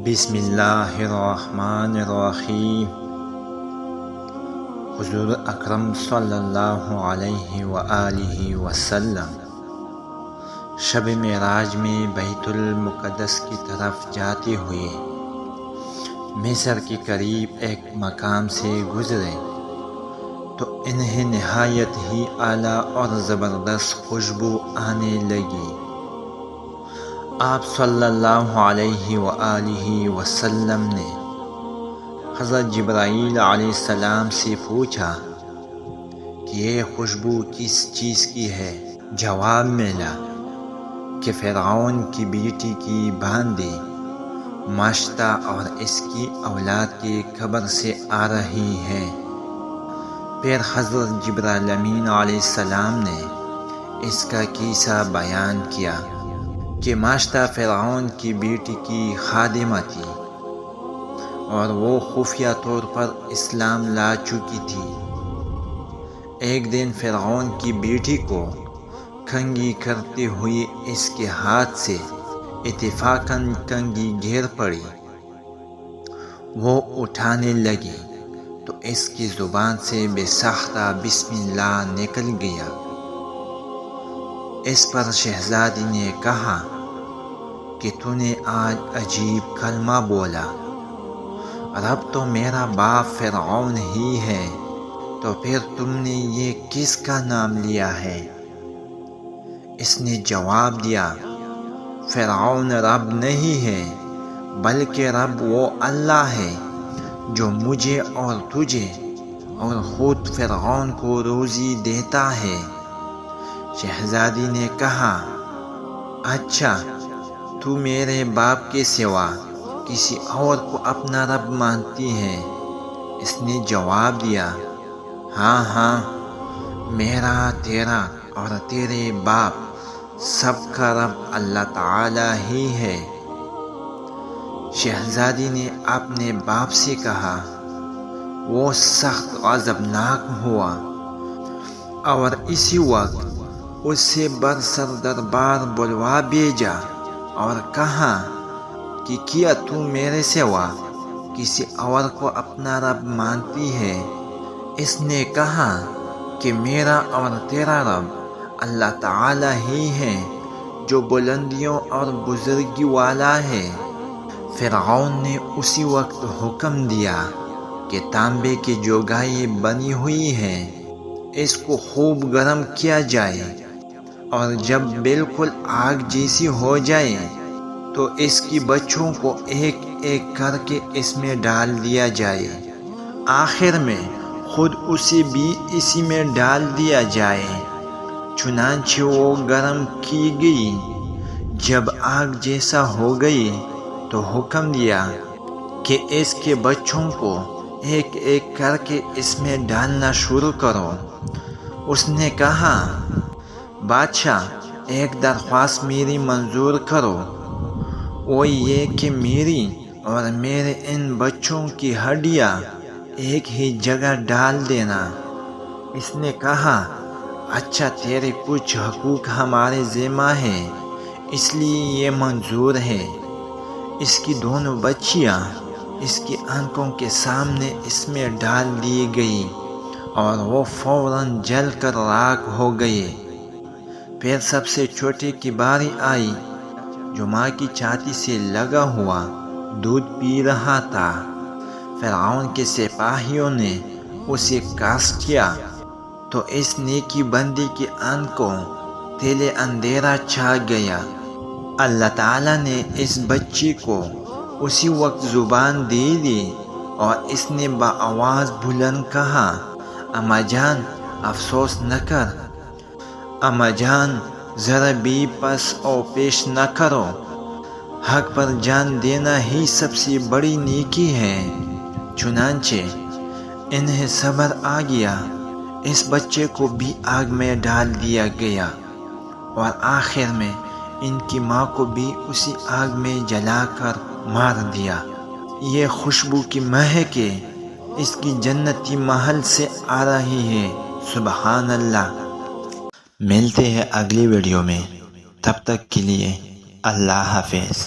بسم اللہ الرحمن الرحیم۔ حضور اکرم صلی اللہ علیہ وآلہ وسلم شب معراج میں بیت المقدس کی طرف جاتے ہوئے مصر کے قریب ایک مقام سے گزرے تو انہیں نہایت ہی اعلیٰ اور زبردست خوشبو آنے لگی۔ آپ صلی اللہ علیہ وآلہ وسلم نے حضرت جبرائیل علیہ السلام سے پوچھا کہ یہ خوشبو کس چیز کی ہے؟ جواب ملا کہ فرعون کی بیٹی کی باندی ماشطہ اور اس کی اولاد کی قبر سے آ رہی ہے۔ پھر حضرت جبرائیل امین علیہ السلام نے اس کا قصہ بیان کیا کہ ماشطہ فرعون کی بیٹی کی خادمہ تھی اور وہ خفیہ طور پر اسلام لا چکی تھی۔ ایک دن فرعون کی بیٹی کو کنگھی کرتے ہوئے اس کے ہاتھ سے اتفاقاً کنگھی گر پڑی۔ وہ اٹھانے لگی تو اس کی زبان سے بے ساختہ بسم اللہ نکل گیا۔ اس پر شہزادی نے کہا کہ تو نے آج عجیب کلمہ بولا، رب تو میرا باپ فرعون ہی ہے، تو پھر تم نے یہ کس کا نام لیا ہے؟ اس نے جواب دیا، فرعون رب نہیں ہے بلکہ رب وہ اللہ ہے جو مجھے اور تجھے اور خود فرعون کو روزی دیتا ہے۔ شہزادی نے کہا، اچھا تو میرے باپ کے سوا کسی اور کو اپنا رب مانتی ہے؟ اس نے جواب دیا، ہاں ہاں، میرا، تیرا اور تیرے باپ سب کا رب اللہ تعالی ہی ہے۔ شہزادی نے اپنے باپ سے کہا، وہ سخت غضبناک ہوا اور اسی وقت اس سے برسر دربار بلوا بھیجا اور کہا کہ کیا تو میرے سوا کسی اور کو اپنا رب مانتی ہے؟ اس نے کہا کہ میرا اور تیرا رب اللہ تعالی ہی ہے جو بلندیوں اور بزرگی والا ہے۔ فرعون نے اسی وقت حکم دیا کہ تانبے کی جو گائے بنی ہوئی ہے اس کو خوب گرم کیا جائے، اور جب بالکل آگ جیسی ہو جائے تو اس کی بچوں کو ایک ایک کر کے اس میں ڈال دیا جائے، آخر میں خود اسے بھی اسی میں ڈال دیا جائے۔ چنانچہ وہ گرم کی گئی۔ جب آگ جیسا ہو گئی تو حکم دیا کہ اس کے بچوں کو ایک ایک کر کے اس میں ڈالنا شروع کرو۔ اس نے کہا، بادشاہ ایک درخواست میری منظور کرو، وہ یہ کہ میری اور میرے ان بچوں کی ہڈیاں ایک ہی جگہ ڈال دینا۔ اس نے کہا، اچھا تیرے کچھ حقوق ہمارے ذمہ ہیں اس لیے یہ منظور ہے۔ اس کی دونوں بچیاں اس کی آنکھوں کے سامنے اس میں ڈال دی گئی اور وہ فوراً جل کر راکھ ہو گئے۔ پھر سب سے چھوٹے کی باری آئی جو ماں کی چھاتی سے لگا ہوا دودھ پی رہا تھا۔ فرعون کے سپاہیوں نے اسے کاسٹ کیا تو اس نیکی بندی کی آنکھوں تلے اندھیرا چھا گیا۔ اللہ تعالیٰ نے اس بچی کو اسی وقت زبان دے دی اور اس نے بآواز بلند کہا، اماں جان افسوس نہ کر، اماں جان ذرا بھی پس و پیش نہ کرو، حق پر جان دینا ہی سب سے بڑی نیکی ہے۔ چنانچہ انہیں صبر آ گیا، اس بچے کو بھی آگ میں ڈال دیا گیا اور آخر میں ان کی ماں کو بھی اسی آگ میں جلا کر مار دیا۔ یہ خوشبو کی مہک اس کی جنتی محل سے آ رہی ہے۔ سبحان اللہ۔ ملتے ہیں اگلی ویڈیو میں، تب تک کے لیے اللہ حافظ۔